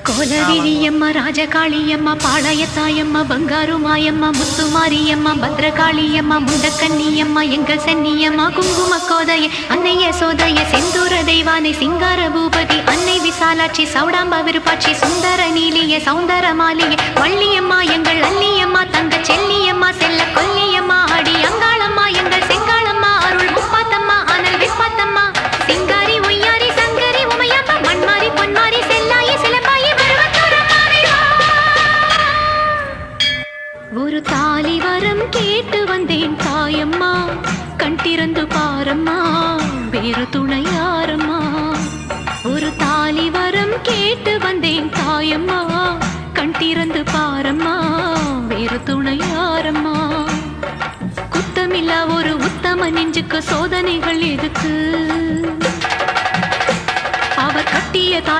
கோலவிழியம்மா, ராஜகாளியம்மா, பாளையத்தாயம்மா, பங்காரு மாயம்மா, முத்துமாரியம்மா, பத்ரகாளியம்மா, முண்டக்கன்னியம்மா, எங்கள் சென்னியம்மா, குங்கும கோதைய அன்னை யசோதைய, செந்தூர தெய்வானை, சிங்கார பூபதி அன்னை, விசாலாட்சி, சௌடாம்ப விருப்பாட்சி, சுந்தர நீலிய, சௌந்தர மாலிய, வள்ளியம்மா எங்கள் அல்லியம்மா, தங்க செல்லியம்மா, செல்ல கொல்லியம்மா, அடி அங்காளம்மா எங்கள் செங்காளம்மா, அருள் முப்பாத்தம்மா, அனல் விப்பாத்தம்மா, சிங்காரி ஒய்யாரி சங்கரி உமையம்மா, மண்மாரி பொன்மாரி செல்லாயி சிலம்பாயி, ஒரு தாலி வரம் கேட்டு வந்தேன் தாயம்மா, கண் திறந்து பாரம்மா, வேறு துணை யாரம்மா. ஒரு தாலி வரம் கேட்டு வந்தேன் தாயம்மா, கண் திறந்து பாரம்மா, வேறு துணை யாரம்மா. குத்தமில்லா ஒரு உத்தம நெஞ்சுக்கு சோதனைகள் எதுக்கு?